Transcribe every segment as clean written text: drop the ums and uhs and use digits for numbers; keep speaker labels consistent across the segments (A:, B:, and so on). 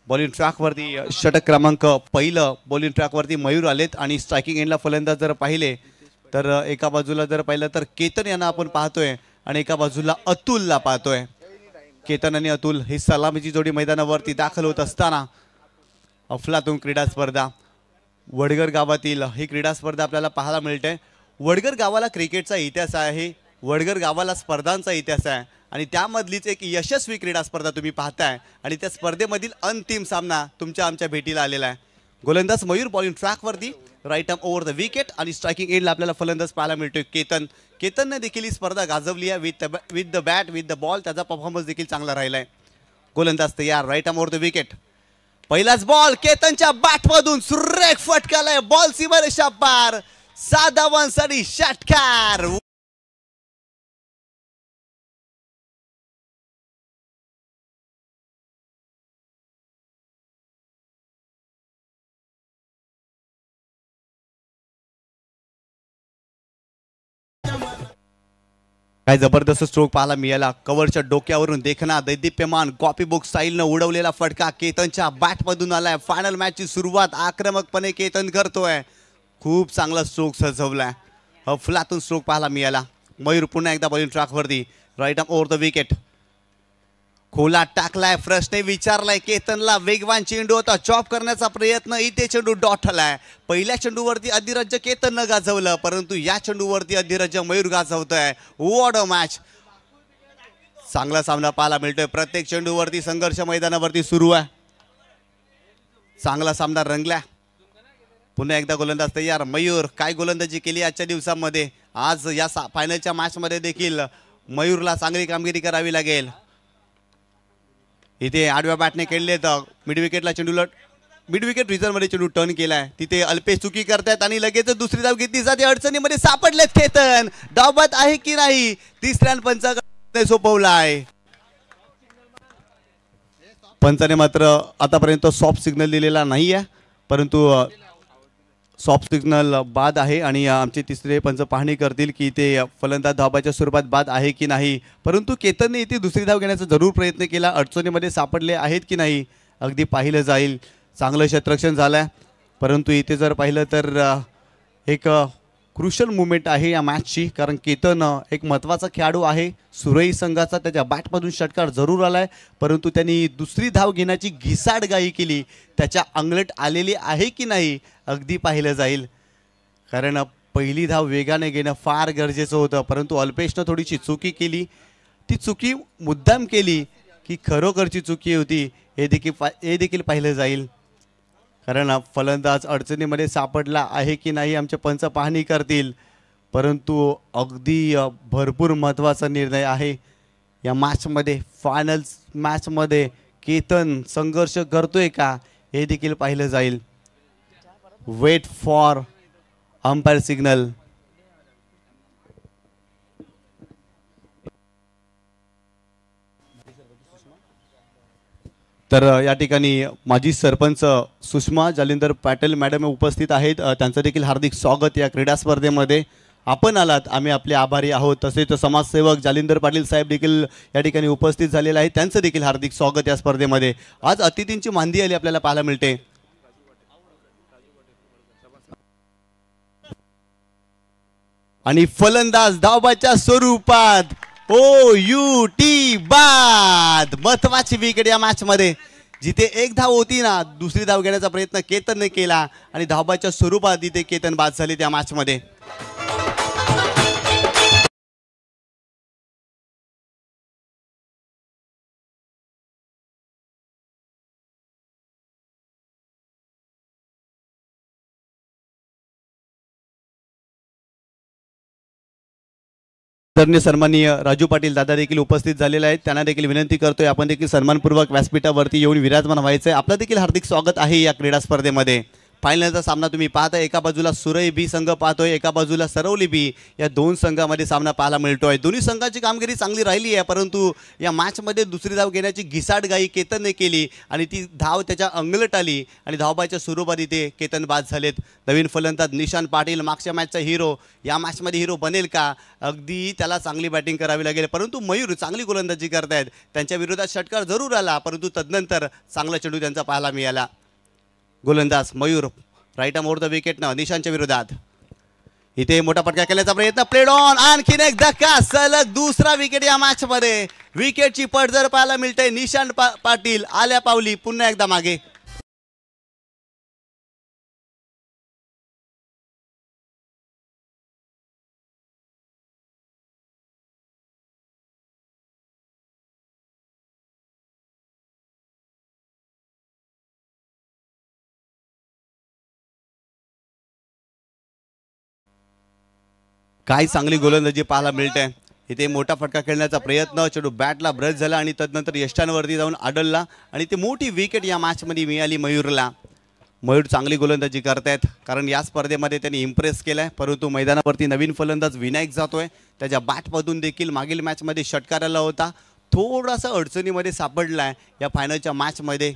A: Bowling ट्रॅकवरती षटक क्रमांक पहिलं बॉलिंग ट्रॅकवरती मयूर आलेत आणि स्ट्रायकिंग एंडला फलंदाज जर पाहिले तर एका बाजूला जर पाहिलं तर केतन यांना आपण पाहतोय आणि एका बाजूला अतुलला पाहतोय। केतन आणि अतुल ही सलामीची जोडी मैदानावरती दाखल होत असताना अफलातून क्रीडा स्पर्धा वडगर गावातील ही क्रीडा स्पर्धा आपल्याला पाहायला मिळते। वडगर गावाला क्रिकेटचा इतिहास आहे, वडगर गावाला स्पर्धांचा इतिहास आहे आणि त्यामधलीच एक यशस्वी क्रीडा स्पर्धा तुम्ही पाहताय आणि त्या स्पर्धेमधील अंतिम सामना तुमच्या आमच्या भेटीला आलेला आहे। गोलंदाज मयूर बॉलिंग ट्रॅकवरती right arm over the wicket आणि स्ट्रायकिंग एंडला आपल्याला फलंदाज पाहायला मिळतोय केतन। केतनने देखील ही स्पर्धा गाजवली आहे with the bat with the ball, त्याचा परफॉर्मन्स देखील चांगला राहिला आहे। गोलंदाज तयार, right arm over the wicket, पहिलाच बॉल केतनच्या बॅटमधून सुरेख फटकालाय, बॉल सीमारेषा पार, 7 धावांसाठी षटकार। काय जबरदस्त स्ट्रोक पाहायला मिळाला, कव्हरच्या डोक्यावरून देखना दैदिप्यमान कॉपी बुक स्टाईलनं उडवलेला फटका केतनच्या बॅटमधून आलाय। फायनल मॅचची सुरुवात आक्रमकपणे केतन करतोय, खूप चांगला स्ट्रोक सजवलाय, अफलातून स्ट्रोक पाहायला मिळाला। मयूर पुन्हा एकदा बॉलिंग ट्रॅकवरती right arm over the wicket, खोला टाकलाय, प्रश्न विचारलाय केतनला, वेगवान चेंडू होता, चॉप करण्याचा प्रयत्न, इथे चेंडू डॉट आलाय। पहिल्या चेंडूवरती अधिराज्य केतननं गाजवलं, परंतु या चेंडूवरती अधिराज्य मयूर गाजवतोय। व्हॉट अ मॅच, चांगला सामना पाहायला मिळतोय, प्रत्येक चेंडूवरती संघर्ष मैदानावरती सुरू आहे, चांगला सामना रंगला। पुन्हा एकदा गोलंदाज तयार, मयूर काय गोलंदाजी केली आजच्या दिवसामध्ये, आज या फायनलच्या मॅच मध्ये देखील मयूरला चांगली कामगिरी करावी लागेल। इथे आडव्या बॅटने खेळले तर मिड विकेटला चेंडूला मिड विकेट रिझर्व मध्ये चेंडू टर्न केलाय, तिथे अल्पेश चुकी करतायत आणि लगेच दुसरी धाव घेतली जाते, अडचणीमध्ये सापडलेत केतन, धावत आहे की नाही, तिसऱ्या पंचाने सोपवलाय। पंचाने मात्र आतापर्यंत सॉफ्ट सिग्नल दिलेला नाही आहे, परंतु सॉफ्ट सिग्नल बाद आहे आणि आमचे तिसरे पंच पाहणी करतील की ते फलंदाज धावाच्या स्वरूपात बाद आहे की नाही। परंतु केतनने इथे दुसरी धाव घेण्याचा जरूर प्रयत्न केला, अडचणीमध्ये सापडले आहेत की नाही अगदी पाहिलं जाईल। चांगलं क्षेत्ररक्षण झालंय, परंतु इथे जर पाहिलं तर एक क्रुशल मुवमेंट आहे या मॅचची, कारण केतन एक महत्त्वाचा खेळाडू आहे सुरई संघाचा, त्याच्या बॅटमधून षटकार जरूर आलाय, परंतु त्यांनी दुसरी धाव घेण्याची घिसाडगाई केली, त्याच्या अंगलट आलेली आहे की नाही अगदी पाहिलं जाईल, कारण पहिली धाव वेगाने घेणं फार गरजेचं होतं, परंतु अल्पेशनं थोडीशी चुकी केली, ती चुकी मुद्दाम केली की खरोखरची चुकी होती हे देखील पाहिलं जाईल, कारण फलंदाज अडचणीमध्ये सापडला आहे की नाही आमचे पंच पाहणी करतील, परंतु अगदी भरपूर महत्त्वाचा निर्णय आहे या मॅचमध्ये। फायनल मॅचमध्ये केतन संघर्ष करतोय का हे देखील पाहिलं जाईल। Wait for umpire signal. तर या ठिकाणी माजी सरपंच सुषमा जालिंदर पाटील मॅडम उपस्थित आहेत, त्यांचं देखील हार्दिक स्वागत या क्रीडा स्पर्धेमध्ये। आपण आलात आम्ही आपले आभारी आहोत। तसेच समाजसेवक जालिंदर पाटील साहेब देखील या ठिकाणी उपस्थित झालेले आहेत, त्यांचं देखील हार्दिक स्वागत या स्पर्धेमध्ये। आज अतिथींची मांदी आली आपल्याला पाहायला मिळते। आणि फलंदाज धावाच्या स्वरूपात OUT बाद, महत्वाची विकेट या मॅच मध्ये, जिथे एक धाव होती ना दुसरी धाव घेण्याचा प्रयत्न केतनने केला आणि धावाच्या स्वरूपात इथे केतन बाद झाले त्या मॅच मध्ये। सन्माननीय राजू पाटील दादा देखील उपस्थित झालेले आहेत, त्यांना देखील विनंती करतोय आपण देखील सन्मानपूर्वक व्यासपीठावरती येऊन विराजमान व्हायचे। आपलं देखील हार्दिक स्वागत आहे या क्रीडा स्पर्धेमध्ये। फायनलचा सामना तुम्ही पाहताय, एका बाजूला सुरई बी संघ पाहतोय, एका बाजूला सरवली बी, या दोन संघामध्ये सामना पाहायला मिळतोय। दोन्ही संघाची कामगिरी चांगली राहिली आहे, परंतु या मॅचमध्ये दुसरी धाव घेण्याची घिसाडगाई केतनने केली आणि ती धाव त्याच्या अंगलट आली आणि धावबाच्या सुरुवात इथे केतन बाद झालेत। नवीन फलंदाज निशांत पाटील, मागच्या मॅचचा हिरो, या मॅचमध्ये हिरो बनेल का? अगदी त्याला चांगली बॅटिंग करावी लागेल, परंतु मयूर चांगली गोलंदाजी करतायत। त्यांच्या विरोधात षटकार जरूर आला, परंतु तदनंतर चांगला चेंडू त्यांचा पाहायला मिळाला। गोलंदाज Mayur right arm over the विकेटनं निशांतच्या विरोधात इथे मोठा फटका केल्याचा प्रयत्न, प्लेड ऑन, आणखीन एक धक्का, सलग दुसरा विकेट या मॅच मध्ये। विकेटची पडझड पाहायला मिळते, निशांत पाटील आल्या पावली पुन्हा एकदा मागे। काय चांगली गोलंदाजी पाहायला मिळते। इथे मोठा फटका खेळण्याचा प्रयत्न, चेंडू बॅटला ब्रश झाला आणि तदनंतर यष्टांवरती जाऊन आडलला आणि ती मोठी विकेट या मॅचमध्ये मिळाली मयूरला। मयूर चांगली गोलंदाजी करतायत, कारण या स्पर्धेमध्ये त्यांनी इम्प्रेस केलाय, परंतु मैदानावरती नवीन फलंदाज विनायक जातोय, त्याच्या बॅटमधून देखील मागील मॅचमध्ये षटकार आला होता, थोडासा अडचणीमध्ये सापडलाय या फायनलच्या मॅचमध्ये।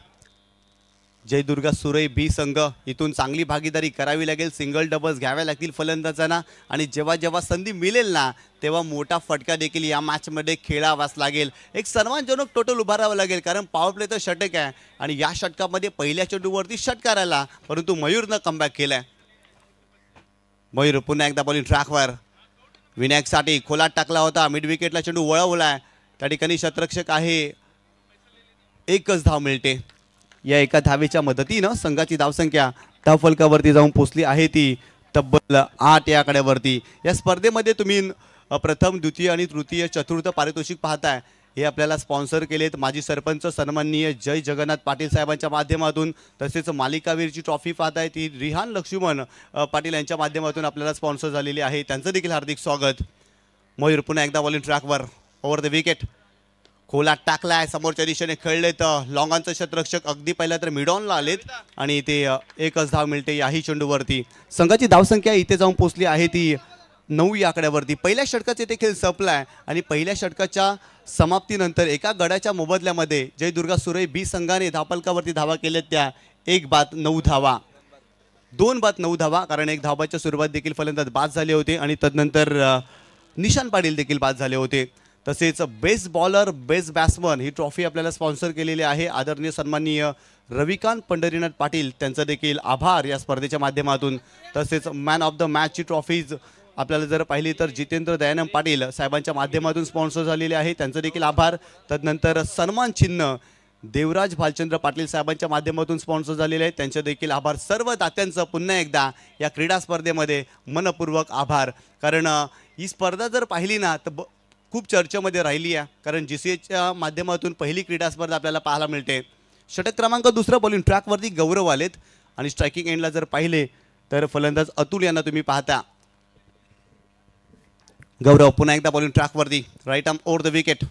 A: जयदुर्गा सुरई बी संघ इथून चांगली भागीदारी करावी लागेल, सिंगल डबल्स घ्याव्या लागतील फलंदाजांना आणि जेव्हा जेव्हा संधी मिळेल ना तेव्हा मोठा फटका देखील या मॅचमध्ये खेळावाच लागेल। एक सन्मानजनक टोटल उभारावं लागेल, कारण पॉवर प्लेचं षटक आहे आणि या षटकामध्ये पहिल्या चेंडूवरती षटकार आला, परंतु मयूरनं कमबॅक केलाय। मयूर पुन्हा एकदा बॉलिंग ट्रॅकवर, विनायकसाठी खोलात टाकला होता, मिड विकेटला चेंडू वळवलाय, त्या ठिकाणी शतरक्षक आहे, एकच धाव मिळते। या एका धावेच्या मदतीनं संघाची धावसंख्या धावफलकावरती जाऊन पोहोचली आहे, ती तब्बल 8 या आकड्यावरती। या स्पर्धेमध्ये तुम्ही प्रथम, द्वितीय आणि तृतीय, चतुर्थ पारितोषिक पाहताय, हे आपल्याला स्पॉन्सर केलेत माजी सरपंच सन्माननीय जय जगन्नाथ पाटील साहेबांच्या माध्यमातून। तसेच मालिकावीरची ट्रॉफी पाहताय, ती रिहान लक्ष्मण पाटील यांच्या माध्यमातून आपल्याला स्पॉन्सर झालेली आहे, त्यांचं देखील हार्दिक स्वागत। मयूर पुन्हा एकदा बॉलिंग ट्रॅकवर, ओव्हर द विकेट, खोलात टाकलाय, समोरच्या दिशेने खेळले तर लॉंगांचं शतरक्षक अगदी पहिला तर मिडॉनला आलेत आणि इथे एकच धाव मिळते याही चेंडूवरती। संघाची धावसंख्या इथे जाऊन पोहोचली आहे ती 9 या आकड्यावरती। पहिल्या षटकाचे देखील संपलाय आणि पहिल्या षटकाच्या समाप्तीनंतर एका गडाच्या मोबदल्यामध्ये जयदुर्गा सुरई बी संघाने धावफलकावरती धावा केल्यात, त्या 1 बाद 9 धावा, 2 बाद 9 धावा, कारण एक धावाच्या सुरुवात देखील फलंदाज बाद झाले होते आणि तदनंतर निशांत पाटील देखील बाद झाले होते। तसेच बेस्ट बॉलर, बेस्ट बॅट्समन ही ट्रॉफी आपल्याला स्पॉन्सर केलेली आहे आदरणीय सन्माननीय रविकांत पंढरीनाथ पाटील, त्यांचा देखील आभार या स्पर्धेच्या माध्यमातून। तसेच मॅन ऑफ द मॅचची ट्रॉफीज आपल्याला जर पाहिली तर जितेंद्र दयानंद पाटील साहेबांच्या माध्यमातून स्पॉन्सर झालेले आहे, त्यांचं देखील आभार। तदनंतर सन्मान चिन्ह देवराज भालचंद्र पाटील साहेबांच्या माध्यमातून स्पॉन्सर झालेले आहे, त्यांचे देखील आभार। सर्व दात्यांचं पुन्हा एकदा या क्रीडा स्पर्धेमध्ये मनपूर्वक आभार, कारण ही स्पर्धा जर पाहिली ना तर खूप चर्चेमध्ये राहिली आहे, कारण GCHच्या माध्यमातून पहिली क्रीडा स्पर्धा आपल्याला पाहायला मिळते। षटक क्रमांक 2 बॉलिंग ट्रॅकवरती गौरव आलेत आणि स्ट्रायकिंग एंडला जर पाहिले तर फलंदाज अतुल यांना तुम्ही पाहता। गौरव पुन्हा एकदा बॉलिंग ट्रॅकवरती, right arm over the wicket,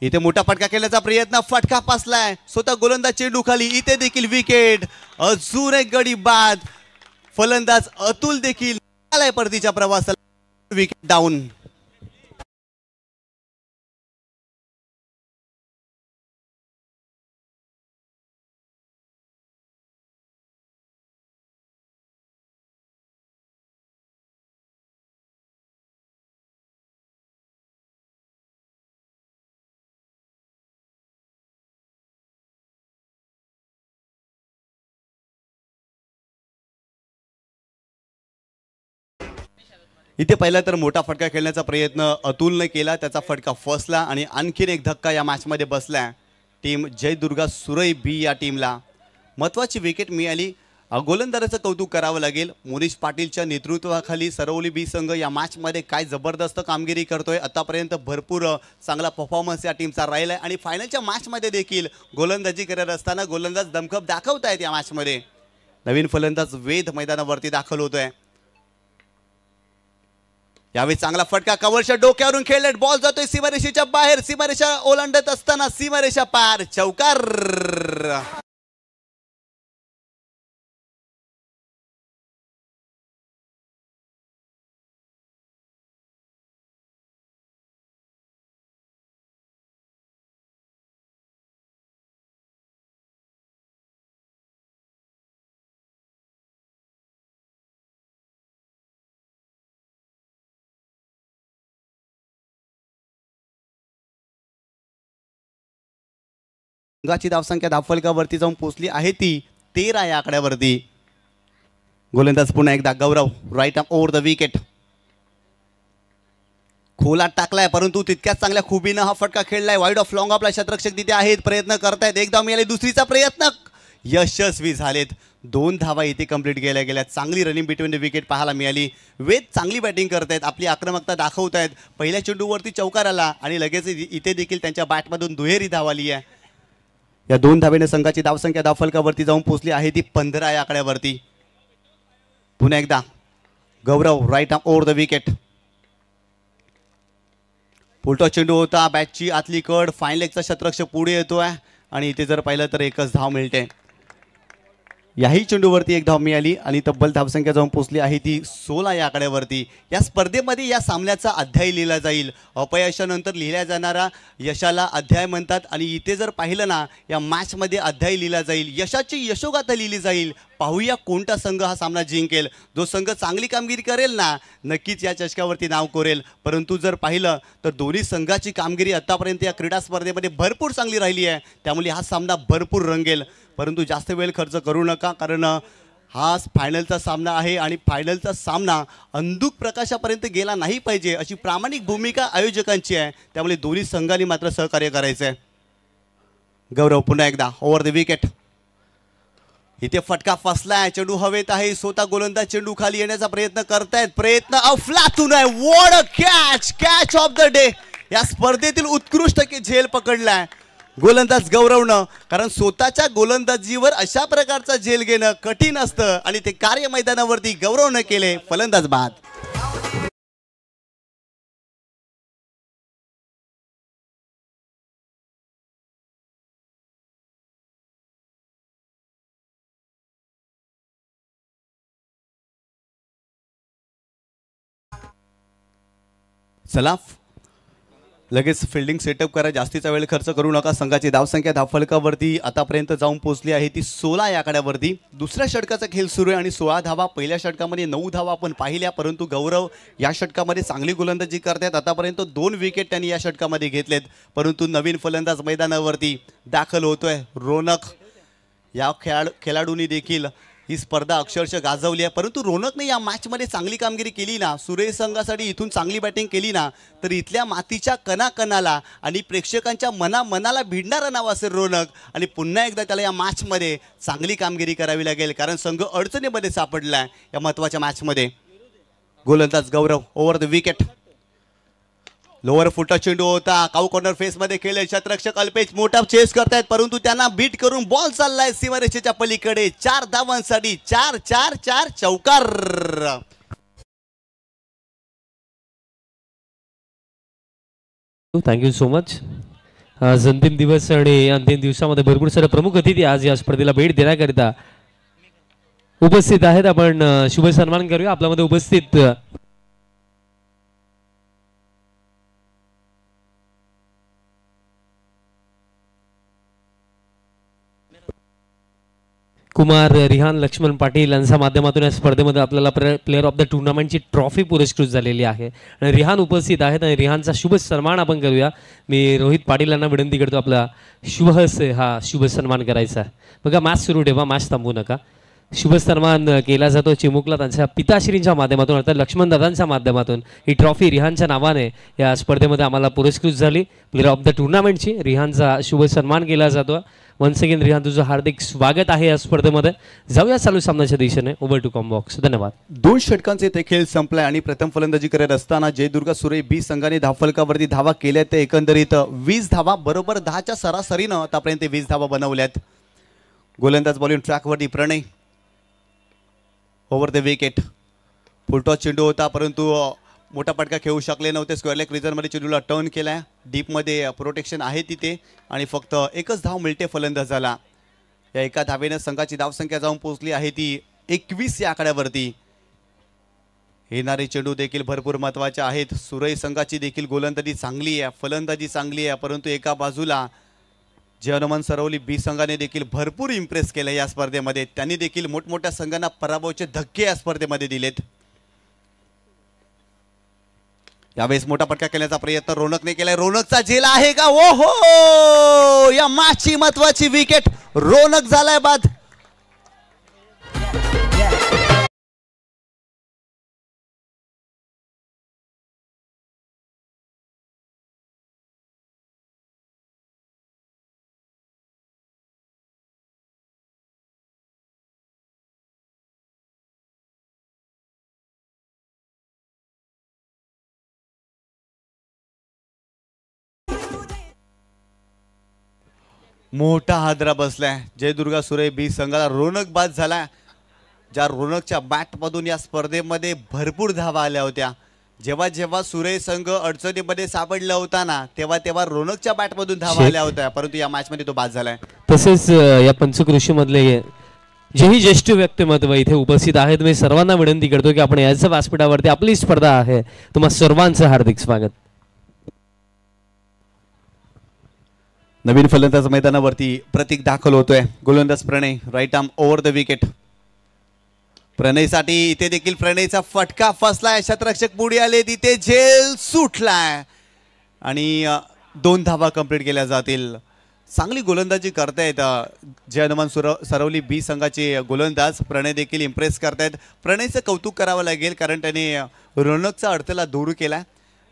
A: इथे मोठा फटका केल्याचा प्रयत्न, फटका पासलाय, स्वतः गोलंदाज चेंडू खाली, इथे देखील विकेट, अजून एक गडी बाद, फलंदाज अतुल देखील आलाय परतीच्या प्रवासाला, विकेट डाऊन। इथे पहिला तर मोठा फटका खेळण्याचा प्रयत्न अतुलने केला, त्याचा फटका फसला आणि आणखीन एक धक्का या मॅचमध्ये बसला टीम जयदुर्गा सुरई बी या टीमला। महत्त्वाची विकेट मिळाली, गोलंदाजाचं कौतुक करावं लागेल। मोनिश पाटीलच्या नेतृत्वाखाली सरवली बी संघ या मॅचमध्ये काय जबरदस्त कामगिरी करतोय, आतापर्यंत भरपूर चांगला परफॉर्मन्स या टीमचा राहिला आहे आणि फायनलच्या मॅचमध्ये देखील गोलंदाजी करत असताना गोलंदाज दमखम दाखवतायत या मॅचमध्ये। नवीन फलंदाज वेद मैदानावरती दाखल होतोय, यावेळी चांगला फटका, कव्हरच्या डोक्यावरून खेळलेट, बॉल जातोय सीमारेषेच्या बाहेर, सीमारेषा ओलांडत असताना सीमारेषा पार, चौकार। संघाची धावसंख्या धावफलकावरती जाऊन पोहोचली आहे ती 13 या आकड्यावरती. गोलंदाज पुन्हा एकदा Gaurav, right arm over the wicket. खोलात टाकलाय परंतु तितक्याच चांगल्या खुबीनं हा फटका खेळलाय. वाईड ऑफ लॉंग ऑफला शतरक्षक तिथे आहेत, प्रयत्न करतायत. एक धाव मिळाली, दुसरीचा प्रयत्न यशस्वी झालेत. 2 धावा इथे कंप्लीट गेल्या. चांगली रनिंग बिटवीन द विकेट पाहायला मिळाली. वेद चांगली बॅटिंग करतायत, आपली आक्रमकता दाखवतायत. पहिल्या चेंडूवरती चौकार आला आणि लगेच इथे देखील त्यांच्या बॅटमधून दुहेरी धाव आली आहे. या 2 धावेने संघाची धावसंख्या धावफलकावरती जाऊन पोहोचली आहे ती 15 या आकड्यावरती. पुन्हा एकदा Gaurav, right arm over the wicket. Full toss चेंडू होता, बॅटची आतली कड, फाईन लेगचा शतरक्षक पुढे येतोय आणि इथे जर पाहिलं तर एकच धाव मिळते. याही चेंडूवरती एक धाव मिळाली आणि तब्बल धावसंख्या जाऊन पोहोचली आहे ती 16 या आकड्यावरती. या स्पर्धेमध्ये या सामन्याचा अध्याय लिहिला जाईल. अपयशानंतर लिहिल्या जाणारा यशाला अध्याय म्हणतात आणि इथे जर पाहिलं ना, या मॅचमध्ये अध्याय लिहिला जाईल, यशाची यशोगाथा लिहिली जाईल. पाहूया कोणता संघ हा सामना जिंकेल. जो संघ चांगली कामगिरी करेल ना, नक्कीच या चषकावरती नाव कोरेल. परंतु जर पाहिलं तर दोन्ही संघाची कामगिरी आतापर्यंत या क्रीडा स्पर्धेमध्ये भरपूर चांगली राहिली आहे. त्यामुळे हा सामना भरपूर रंगेल. परंतु जास्त वेळ खर्च करू नका, कारण हा फायनलचा सामना आहे आणि फायनलचा सामना अंधुक प्रकाशापर्यंत गेला नाही पाहिजे अशी प्रामाणिक भूमिका आयोजकांची आहे. त्यामुळे दोन्ही संघांनी मात्र सहकार्य करायचं आहे. गौरव पुन्हा एकदा ओव्हर द विकेट. इथे फटका फसलाय, चेंडू हवेत आहे. स्वतः गोलंदाज चेंडू खाली येण्याचा प्रयत्न करतायत. प्रयत्न अफलातून आहे. What a catch of the day. या स्पर्धेतील उत्कृष्ट झेल पकडलाय गोलंदाज गौरवनं, कारण स्वतःच्या गोलंदाजीवर अशा प्रकारचा झेल घेणं कठीण असतं आणि ते कार्य मैदानावरती गौरवनं केले. फलंदाज बाद. चला लगेच फिल्डिंग सेटअप करा, जास्तीचा वेळ खर्च करू नका. संघाची धावसंख्या धावफलकावरती आतापर्यंत जाऊन पोहोचली आहे ती 16 या आकड्यावरती. दुसऱ्या षटकाचा खेळ सुरू आहे आणि 16 धावा. पहिल्या षटकामध्ये 9 धावा आपण पाहिल्या, परंतु गौरव या षटकामध्ये चांगली गोलंदाजी करतात. आतापर्यंत 2 विकेट त्यांनी या षटकामध्ये घेतलेत. परंतु नवीन फलंदाज मैदानावरती दाखल होतोय रोनक. या खेळाडूंनी देखील ही स्पर्धा अक्षरशः गाजवली आहे. परंतु रोनकने या मॅचमध्ये चांगली कामगिरी केली ना, सुरेश संघासाठी इथून चांगली बॅटिंग केली ना, तर इथल्या मातीच्या कणाकणाला आणि प्रेक्षकांच्या मनाला भिडणारं नाव असेल रोनक. आणि पुन्हा एकदा त्याला या मॅचमध्ये चांगली कामगिरी करावी लागेल, कारण संघ अडचणीमध्ये सापडला आहे या महत्त्वाच्या मॅचमध्ये. गोलंदाज गौरव ओव्हर द विकेट. लोअर फुटटॉस चेंडू होता, काऊ कॉर्नर फेसमध्ये खेळले. शतरक्षक अल्पेश मोठा चेस करतायत, परंतु त्यांना बीट करून बॉल चाललाय सीमारेषेच्या पलीकडे. 4 धावांसाठी 4 चौकार.
B: Thank you so much. आज अंतिम दिवस आणि अंतिम दिवसामध्ये भरपूर सारे प्रमुख अतिथी आज या स्पर्धेला भेट देण्याकरिता उपस्थित आहेत. आपण शुभ सन्मान करूया. आपल्यामध्ये उपस्थित कुमार रिहान लक्ष्मण पाटील यांच्या माध्यमातून या स्पर्धेमध्ये आपल्याला प्लेअर ऑफ द टुर्नामेंटची ट्रॉफी पुरस्कृत झालेली आहे आणि रिहान उपस्थित आहेत आणि रिहानचा शुभ सन्मान आपण करूया. मी रोहित पाटील यांना विनंती करतो आपला शुभहस्ते हा शुभ सन्मान करायचा. बघा मॅच सुरू ठेवा, मॅच थांबवू नका. शुभ सन्मान केला जातो चिमुकला त्यांच्या पिताश्रींच्या माध्यमातून, अर्थात लक्ष्मणदादांच्या माध्यमातून. ही ट्रॉफी रिहानच्या नावाने या स्पर्धेमध्ये आम्हाला पुरस्कृत झाली. प्लेअर ऑफ द टुर्नामेंटची रिहानचा शुभ सन्मान केला जातो. वन्स अगेन रिहान, तुझं हार्दिक स्वागत आहे या स्पर्धेमध्ये. जाऊया चालू सामन्याच्या दिशेने. Over to combox. धन्यवाद.
A: 2 षटकांचे ते खेळ संपलाय आणि प्रथम फलंदाजी करत असताना जयदुर्गा सुरे बी संघाने धावफलकावरती धावा केल्या. ते एकंदरीत 20 धावा, बरोबर 10च्या सरासरीनं आतापर्यंत 20 धावा बनवल्यात. गोलंदाज बॉलिंग ट्रॅकवरती Pranay over the wicket. Full toss चेंडू होता, परंतु मोठा पटका खेळू शकले नव्हते. स्क्वेअर लेग रिझनमध्ये चेंडूला टर्न केलाय. डीपमध्ये प्रोटेक्शन आहे तिथे आणि फक्त एकच धाव मिळते फलंदाजाला. या एका धावेनं संघाची धावसंख्या जाऊन पोहोचली आहे ती 21 या आकड्यावरती. येणारे चेंडू देखील भरपूर महत्त्वाचे आहेत. सुरई संघाची देखील गोलंदाजी चांगली आहे, फलंदाजी चांगली आहे, परंतु एका बाजूला जयनमन सरवली बी संघाने देखील भरपूर इम्प्रेस केलं या स्पर्धेमध्ये. त्यांनी देखील मोठमोठ्या संघांना पराभवाचे धक्के या स्पर्धेमध्ये दिलेत. यावेळेस मोठा फटका खेळण्याचा प्रयत्न रोनकने केलाय. रोनकचा झेल आहे का? ओहो, या मॅचची महत्वाची विकेट. रोनक झालाय बाद. मोठा हादरा बसलाय जयदुर्गा सुरे बी संघाला. रोनक बाद झाला. ज्या रोनकच्या बॅट मधून या स्पर्धेमध्ये भरपूर धावा आल्या होत्या. जेव्हा जेव्हा सुरे संघ अडचणीमध्ये सापडला होता ना, तेव्हा तेव्हा रोनकच्या बॅट मधून धावा आल्या होत्या, परंतु या मॅच मध्ये तो बाद झालाय.
B: तसेच या पंचकृषी मधले जेही ज्येष्ठ व्यक्तिमत्व इथे उपस्थित आहेत, मी सर्वांना विनंती करतो की आपण याच व्यासपीठावरती आपली स्पर्धा आहे, तुम्हा सर्वांचं हार्दिक स्वागत.
A: नवीन फलंदाज मैदानावरती प्रतीक दाखल होतोय. गोलंदाज Pranay, right arm over the wicket. प्रणयसाठी इथे देखील प्रणयचा फटका फसलाय. शतरक्षक पुढे आले, तिथे झेल सुटलाय आणि 2 धावा कंप्लीट केल्या जातील. चांगली गोलंदाजी करतायत जय हनुमान सरवली बी संघाचे गोलंदाज. प्रणय देखील इम्प्रेस करतायत. प्रणयचं कौतुक करावं लागेल, कारण त्याने रोनकचा अडथळा दूर केला.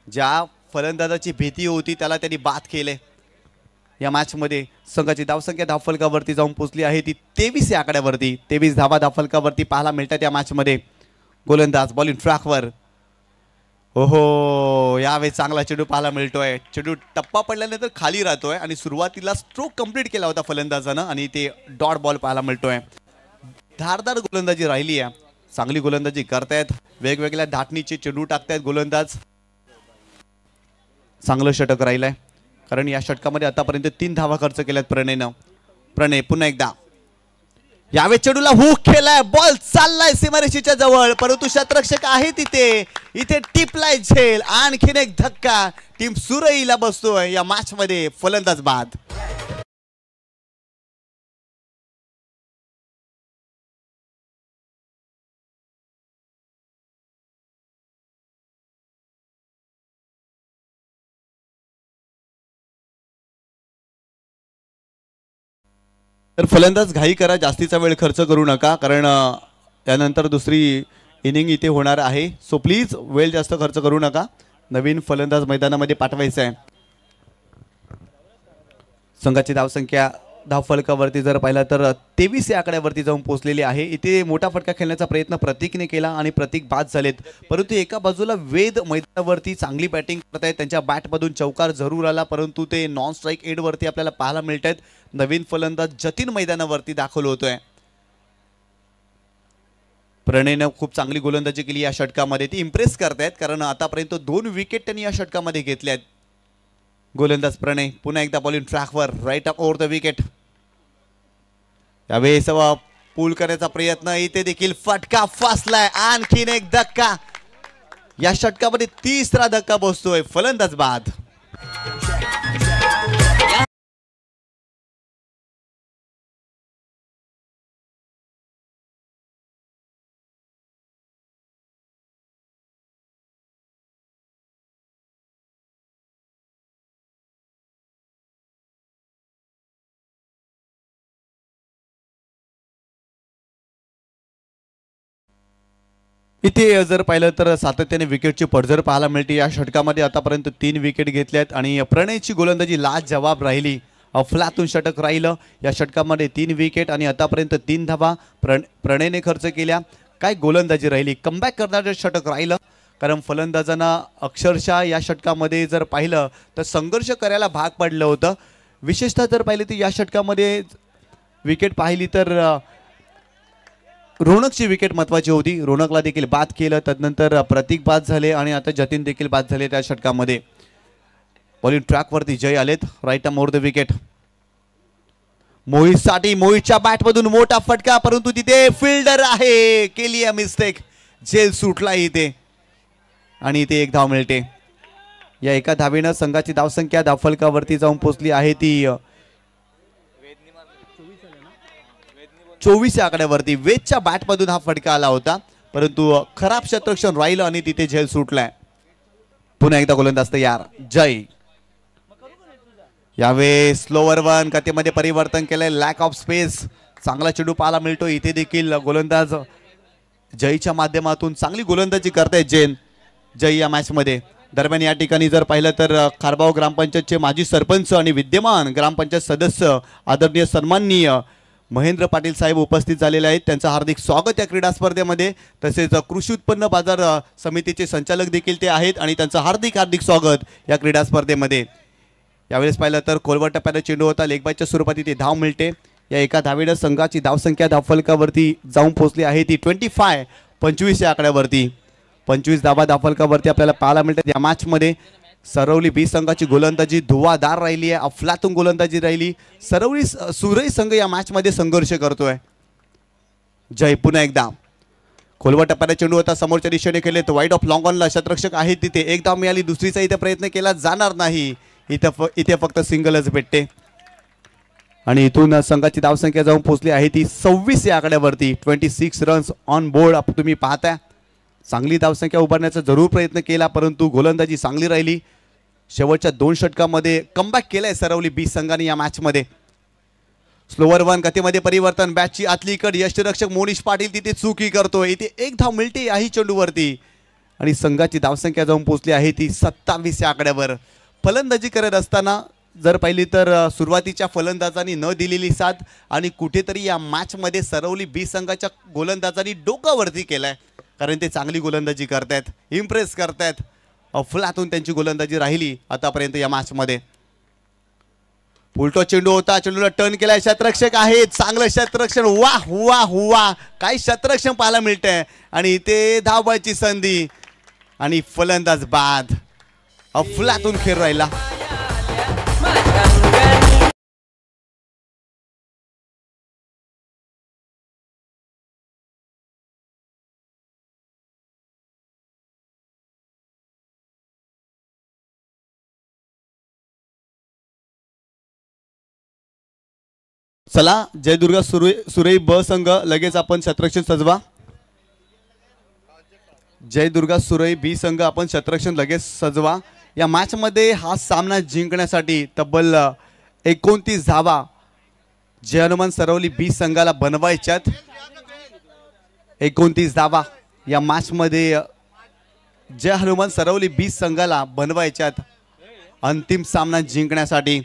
A: ज्या फलंदाजाची भीती होती त्याला त्यांनी बाद केले. या मॅच मध्ये संघाची धावसंख्या धावफलकावरती जाऊन पोहोचली आहे ती 23 या आकड्यावरती. 23 धावा धावफलकावरती पाहायला मिळतात या मॅच मध्ये. गोलंदाज बॉलिंग ट्रॅकवर. ओहो, यावेळी चांगला चेंडू पाहायला मिळतोय. चेंडू टप्पा पडल्यानंतर खाली राहतोय आणि सुरुवातीला स्ट्रोक कंप्लीट केला होता फलंदाजानं आणि ते डॉट बॉल पाहायला मिळतोय. धारदार गोलंदाजी राहिली आहे. चांगली गोलंदाजी करतायत. वेगवेगळ्या धाटणीचे चेंडू टाकतायत गोलंदाज. चांगलं षटक राहिलंय, कारण या षटकामध्ये आतापर्यंत 3 धावा खर्च केल्यात प्रणयनं. प्रणय पुन्हा एकदा यावेळी चेंडूला हुक केलाय. बॉल चाललाय सीमारेषेच्या जवळ, परंतु शतरक्षक आहे तिथे. इथे टिपलाय झेल. आणखीन एक धक्का टीम सुरईला बसतोय. या मॅच मध्ये फलंदाज बाद. तर फलंदाज घाई करा, जास्तीचा वेळ खर्च करू नका, कारण त्यानंतर दुसरी इनिंग इथे होणार आहे. सो प्लीज वेळ जास्त खर्च करू नका. नवीन फलंदाज मैदानामध्ये पाठवायचा आहे. संघाची धावसंख्या धावफलकावरती जर पाहिला तर 23 या आकड्यावरती जाऊन पोहोचलेली आहे. इथे मोठा फटका खेळण्याचा प्रयत्न प्रतीकने केला आणि प्रतीक बाद झालेत. परंतु एका बाजूला वेद मैदानावरती चांगली बॅटिंग करतायत. त्यांच्या बॅटमधून चौकार जरूर आला, परंतु ते नॉन स्ट्राईक एडवरती आपल्याला पाहायला मिळत आहेत. नवीन फलंदाज जतीन मैदानावरती दाखल होतोय. प्रणयनं खूप चांगली गोलंदाजी केली या षटकामध्ये. ती इम्प्रेस करतायत, कारण आतापर्यंत 2 विकेट त्यांनी या षटकामध्ये घेतल्यात. गोलंदाज प्रणय पुन्हा एकदा बॉलिंग ट्रॅकवर. Right up over the wicket. यावेळेस पूल करण्याचा प्रयत्न. इथे देखील फटका फसलाय. आणखीन एक धक्का. या षटकामध्ये 3रा धक्का बसतोय. फलंदाज बाद. इथे जर पाहिलं तर सातत्याने विकेटची पडझड पाहायला मिळते. या षटकामध्ये आतापर्यंत 3 विकेट घेतल्यात आणि प्रणयची गोलंदाजी लाजवाब राहिली. अफलातून षटक राहिलं. या षटकामध्ये 3 विकेट आणि आतापर्यंत 3 धावा प्रणयने खर्च केल्या. काय गोलंदाजी राहिली. कमबॅक करणारं षटक राहिलं, कारण फलंदाजांना अक्षरशः या षटकामध्ये जर पाहिलं तर संघर्ष करायला भाग पडलं होतं. विशेषतः जर पाहिलं तर या षटकामध्ये विकेट पाहिली तर रोनकची विकेट महत्वाची होती. रोनकला देखील बाद केलं. तदनंतर प्रतीक बाद झाले आणि आता जतीन देखील बाद झाले त्या षटकामध्ये. बॉलिंग ट्रॅकवरती जय आलेत. Right arm over the wicket. मोहितसाठी मोहितच्या बॅटमधून मोठा फटका, परंतु तिथे फिल्डर आहे. केली आहे मिस्टेक. झेल सुटला इथे आणि इथे 1 धाव मिळते. या एका धावेनं संघाची धावसंख्या धावफलकावरती जाऊन पोहोचली आहे ती 24 या आकड्यावरती. वेदच्या बॅटमधून हा फटका आला होता, परंतु खराब क्षेत्ररक्षण राहिलं आणि तिथे झेल सुटलाय. पुन्हा एकदा गोलंदाज तयार जय. यावेळी स्लोवर वन गतीमध्ये परिवर्तन केलंय. Lack of space. चांगला चेंडू पाहायला मिळतो. इथे देखील गोलंदाज जयच्या माध्यमातून चांगली गोलंदाजी करतायत जय या मॅच मध्ये. दरम्यान या ठिकाणी जर पाहिलं तर खारबाव ग्रामपंचायतचे माजी सरपंच आणि विद्यमान ग्रामपंचायत सदस्य आदरणीय सन्माननीय महेंद्र पाटील साहेब उपस्थित झालेले आहेत. त्यांचं हार्दिक स्वागत या क्रीडा स्पर्धेमध्ये. तसेच कृषी उत्पन्न बाजार समितीचे संचालक देखील ते आहेत आणि त्यांचं हार्दिक स्वागत या क्रीडा स्पर्धेमध्ये. यावेळेस पाहिलं तर खोलवर टप्प्याने चेंडू होता. लेगबायच्या स्वरूपात इथे धाव मिळते. या एका धावेनं संघाची धावसंख्या धावफलकावरती जाऊन पोहोचली आहे ती 25 या आकड्यावरती. 25 धावा धावफलकावरती आपल्याला पाहायला मिळतात. या मॅचमध्ये सरवली बी संघाची गोलंदाजी धुवाधार राहिली आहे. अफलातून गोलंदाजी राहिली. सरवली सुरई संघ या मॅचमध्ये संघर्ष करतोय. जय पुन्हा एकदा खोलवर टप्प्याने चेंडू होता. समोरच्या दिशेने केले तर वाईड ऑफ लॉंग ऑनला शतरक्षक आहे तिथे. एक धाव मिळाली. दुसरीचा इथे प्रयत्न केला जाणार नाही. इथे फक्त सिंगलच भेटते आणि इथून संघाची धावसंख्या जाऊन पोहोचली आहे ती 26 या आकड्यावरती. 26 रन्स ऑन बोर्ड तुम्ही पाहताय. चांगली धावसंख्या उभारण्याचा जरूर प्रयत्न केला परंतु गोलंदाजी चांगली राहिली. शेवटच्या 2 षटकामध्ये कमबॅक केलाय सरवली बी संघाने या मॅचमध्ये. स्लोवर वन गतीमध्ये परिवर्तन. बॅटची आतली कड. यष्टीरक्षक मोनिश पाटील तिथे चुकी करतोय. इथे एक धाव मिळते याही चेंडूवरती आणि संघाची धावसंख्या जाऊन पोहोचली आहे ती 27 या आकड्यावर. फलंदाजी करत असताना जर पाहिली तर सुरुवातीच्या फलंदाजांनी न दिलेली साथ आणि कुठेतरी या मॅचमध्ये सरवली बी संघाच्या गोलंदाजांनी डोकावरती केलाय कारण ते चांगली गोलंदाजी करतायत. इम्प्रेस करतायत. अफलातून त्यांची गोलंदाजी राहिली आतापर्यंत या मॅचमध्ये. उलटो चेंडू होता. चेंडूला टर्न केलाय. शतरक्षक आहे. चांगलं शतरक्षण. वाह वाह वाह काय शतरक्षण पाहायला मिळतंय आणि ते धावायची संधी आणि फलंदाज बाद. अफलातून खेळ राहिला. चला जयदुर्गा सुरई ब संघ लगेच आपण शतरक्षण सजवा. जयदुर्गा सुरई बी संघ आपण शतरक्षण लगेच सजवा. या मॅच मध्ये हा सामना जिंकण्यासाठी तब्बल 29 धावा जय हनुमान सरवली बी संघाला बनवायच्यात. 29 धावा या मॅच मध्ये जय हनुमान सरवली बी संघाला बनवायच्यात अंतिम सामना जिंकण्यासाठी.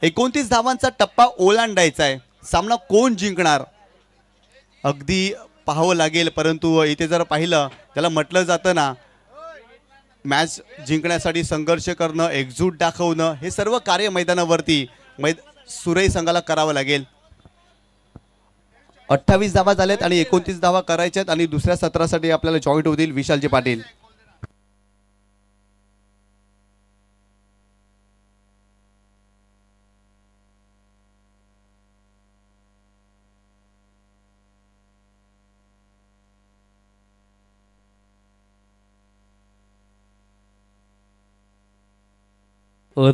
A: 29 धावांचा टप्पा ओलांडायचा आहे. सामना कोण जिंकणार अगदी पाहावं लागेल परंतु इथे जर पाहिलं त्याला म्हटलं जातं ना मॅच जिंकण्यासाठी संघर्ष करणं, एकजूट दाखवणं हे सर्व कार्य मैदानावरती सुरई संघाला करावं लागेल. 28 धावा झाल्यात आणि 29 धावा करायच्यात आणि दुसऱ्या सत्रासाठी आपल्याला जॉईंट होतील विशालजी Patil.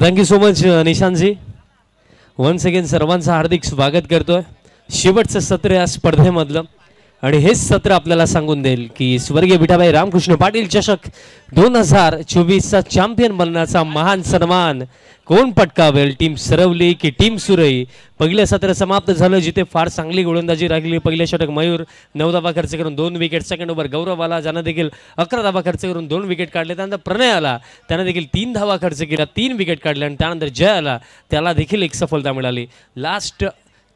B: Thank you so much निशांतजी. Once again सर्वांचं हार्दिक स्वागत करतोय. शेवटचं सत्र या स्पर्धेमधलं आणि हेच सत्र आपल्याला सांगून देईल की स्वर्गीय विठाबाई रामकृष्ण पाटील चषक 2024चा चॅम्पियन बनण्याचा महान सन्मान कोण पटकावेल, टीम सरवली की टीम सुरई. पहिलं सत्र समाप्त झालं जिथे फार चांगली गोलंदाजी राहिली. पहिले षटक मयूर 9 धावा खर्च करून 2 विकेट. सेकंड ओव्हर गौरव आला ज्यानं देखील 11 धावा खर्च करून 2 विकेट काढले. त्यानंतर प्रणय आला त्यानं देखील 3 धावा खर्च केला 3 विकेट काढले आणि त्यानंतर जय आला त्याला देखील एक सफलता मिळाली. लास्ट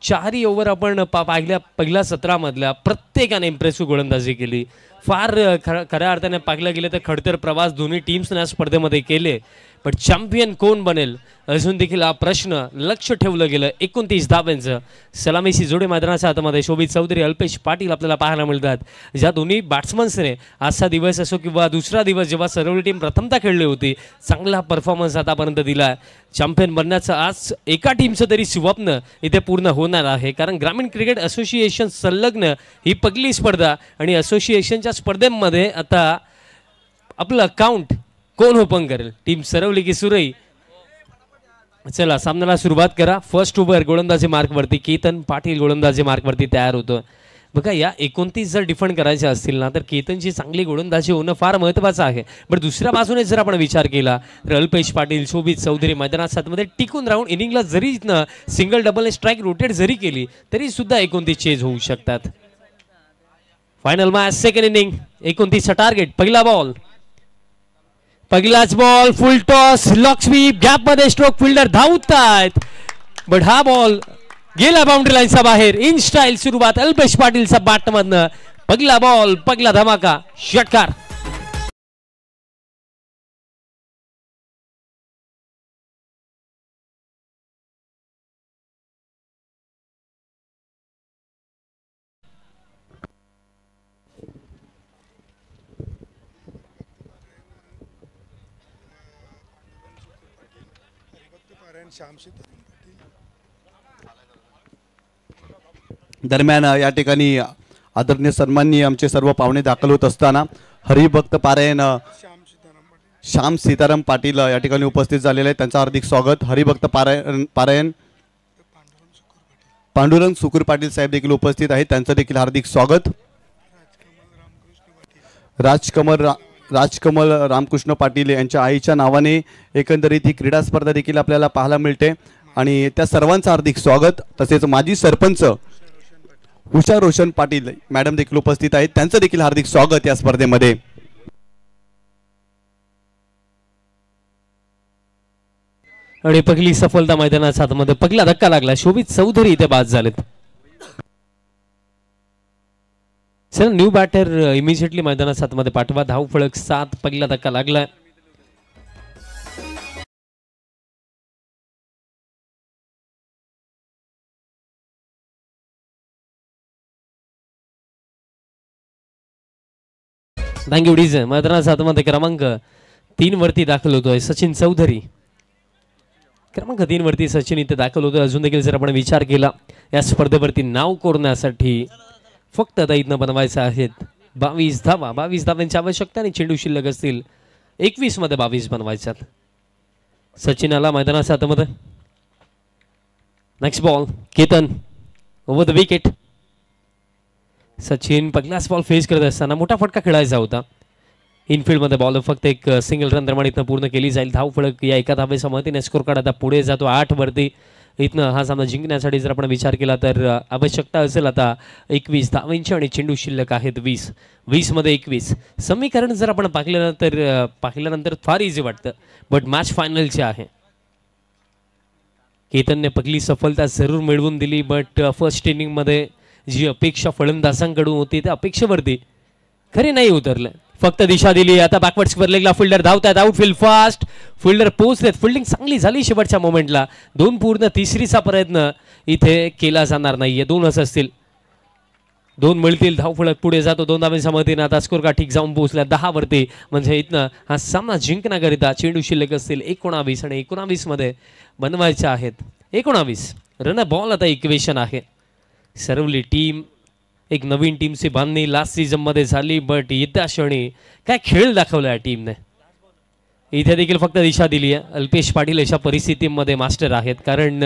B: 4 ओव्हर आपण पाहिल्या पहिल्या सत्रामधल्या प्रत्येकाने इम्प्रेसिव्ह गोलंदाजी केली. फार खऱ्या अर्थाने पाहिलं गेलं तर खडतर प्रवास दोन्ही टीम्सने या स्पर्धेमध्ये केले. पण चॅम्पियन कोण बनेल अजून देखील हा प्रश्न लक्ष ठेवलं गेलं. 29 धाब्यांचं सलामीशी जोडे मैदानाच्या हातामध्ये शोभित चौधरी, अल्पेश पाटील आपल्याला पाहायला मिळतात. ज्या दोन्ही बॅट्समन्सने आजचा दिवस असो किंवा दुसरा दिवस जेव्हा सरवली टीम प्रथमता खेळली होती चांगला परफॉर्मन्स आतापर्यंत दिला. चॅम्पियन बनण्याचं आज एका टीमचं तरी स्वप्न इथे पूर्ण होणार आहे कारण ग्रामीण क्रिकेट असोसिएशन संलग्न ही पहिली स्पर्धा आणि असोसिएशनच्या स्पर्धेमध्ये आता आपलं अकाउंट कोण ओपन करेल, टीम सरवली की सुरई. चला सामन्याला सुरुवात करा. फर्स्ट ओव्हर गोलंदाजी मार्कवरती केतन पाटील गोलंदाजी मार्कवरती तयार होतो बघा या 29 जर डिफेंड करायचे असतील ना तर केतनची चांगली गोलंदाजी होणं फार महत्त्वाचं आहे. पण दुसऱ्या बाजूने जर आपण विचार केला तर अल्पेश पाटील, शोभित चौधरी मैदानात सातमध्ये टिकून राहून इनिंगला जरी सिंगल डबल स्ट्राईक रोटेट जरी केली तरी सुद्धा 29 चेज होऊ शकतात. Final match second inning 29 target. पहिला बॉल, पहिलाच ball, full toss, lock sweep, gap मध्ये स्ट्रोक, फिल्डर धावतायत बट हा बॉल गेला बाउंड्री लाईनच्या बाहेर. इन स्टाईल सुरुवात अल्पेश पाटीलचा बॅट मधनं. पहिला बॉल, पहिला धमाका, षटकार.
A: दरम्यान या ठिकाणी आदरणीय सन्माननीय आमचे सर्व पाहुणे दाखल होत असताना हरिभक्त पारायण श्याम सीताराम पाटील या ठिकाणी उपस्थित झालेले आहेत. त्यांचं हार्दिक स्वागत. हरिभक्त पारायण पांडुरंग सुकुर पाटील साहेब देखील उपस्थित आहेत. त्यांचं देखील हार्दिक स्वागत. राजकमल रामकृष्ण पाटील यांच्या आईच्या नावाने एकंदरीत ही क्रीडा स्पर्धा देखील आपल्याला पाहायला मिळते आणि त्या सर्वांचं हार्दिक स्वागत. तसेच माजी सरपंच उषा रोशन पाटील मॅडम देखील उपस्थित आहेत. त्यांचं देखील हार्दिक स्वागत या स्पर्धेमध्ये.
B: आणि पहिली सफलता मैदानात सातमध्ये. पहिला धक्का लागला, शोभित चौधरी इथे बाद झालेत. सर न्यू बॅटर इमिजिएटली मैदानात सातमध्ये पाठवा. धाव फळक 7. पहिला धक्का लागला. Thank you DJ. मैदानात सातमध्ये क्रमांक 3 वरती दाखल होतोय सचिन चौधरी. क्रमांक 3 वरती सचिन इथे दाखल होतोय. अजून देखील जर आपण विचार केला या स्पर्धेवरती नाव कोरण्यासाठी फक्त दैत्य बनवायचे आहेत 22 धावा. 22 धावांची आवश्यकता आणि चेंडू शिल्लक असतील 21 मध्ये 22 बनवायच्यात. सचिन आला मैदानात सातमध्ये. Next ball, Ketan over the wicket. Sachin पहिलाच बॉल फेस करत असताना मोठा फटका खेळायचा होता. इनफिल्डमध्ये बॉल फक्त एक सिंगल रन दरम्यान इथनं पूर्ण केली जाईल. धाव फळक या एका धावेच्या मदतीने स्कोर कार्ड आता पुढे जातो 8 वरती. इथनं हा सामना जिंकण्यासाठी जर आपण विचार केला तर आवश्यकता असेल आता 21 धावांची आणि चेंडू शिल्लक आहेत 20. 20 मध्ये 21 समीकरण जर आपण पाहिल्यानंतर फार इझी वाटतं बट मॅच फायनलचे आहे. केतनने पहिली सफलता जरूर मिळवून दिली बट फर्स्ट इनिंगमध्ये जी अपेक्षा फलंदाजांकडून होती त्या अपेक्षेवरती खरी नाही उतरलं. फक्त दिशा दिली. आता बॅकवर्ड स्क्वेअर लेगला फिल्डर धावतात. आउटफील्ड फास्ट, फिल्डर पोहोचलेत. फिल्डिंग चांगली झाली शेवटच्या मोमेंटला. 2 पूर्ण तिसरीचा प्रयत्न इथे केला जाणार नाहीये. 2च असतील. 2 मिळतील. धाव फळक पुढे जातो 2 धावांच्या मदतीने. आता स्कोर का ठीक जाऊन पोहोचल्या 10 वरती. म्हणजे इथनं हा सामना जिंकण्याकरिता चेंडू शिल्लक असतील 19 आणि 19 मध्ये बनवायचे आहेत 19 रन. बॉल आता इक्वेशन आहे. सर्वली टीम एक नवीन टीमची बांधणी लास्ट सीझन मध्ये झाली बट येत्या क्षणी काय खेळ दाखवला या टीमने. इथे देखील फक्त दिशा दिली आहे. अल्पेश पाटील अशा परिस्थितीमध्ये मास्टर आहेत कारण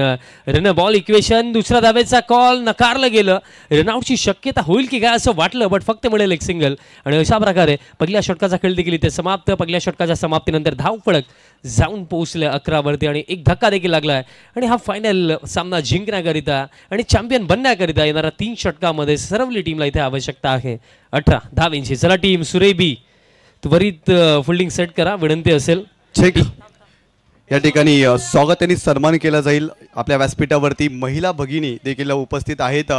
B: रन बॉल इक्वेशन. दुसऱ्या धावेचा कॉल नकारलं गेलं. रनआउटची शक्यता होईल की काय असं वाटलं बट फक्त मिळेल एक सिंगल. आणि अशा प्रकारे पहिल्या षटकाचा खेळ देखील इथे समाप्त. पहिल्या षटकाच्या समाप्तीनंतर धाव फळक जाऊन पोहोचले 11 वरती आणि एक धक्का देखील लागला आहे. आणि हा फायनल सामना जिंकण्याकरिता आणि चॅम्पियन बनण्याकरिता येणाऱ्या 3 षटकामध्ये सर्वली टीमला इथे आवश्यकता आहे 18 धावांची. चला टीम सुरेबी त्वरित फिल्डिंग सेट करा विनंती असेल.
A: ठीक. या ठिकाणी स्वागत आणि सन्मान केला जाईल. आपल्या व्यासपीठावरती महिला भगिनी देखील उपस्थित आहेत.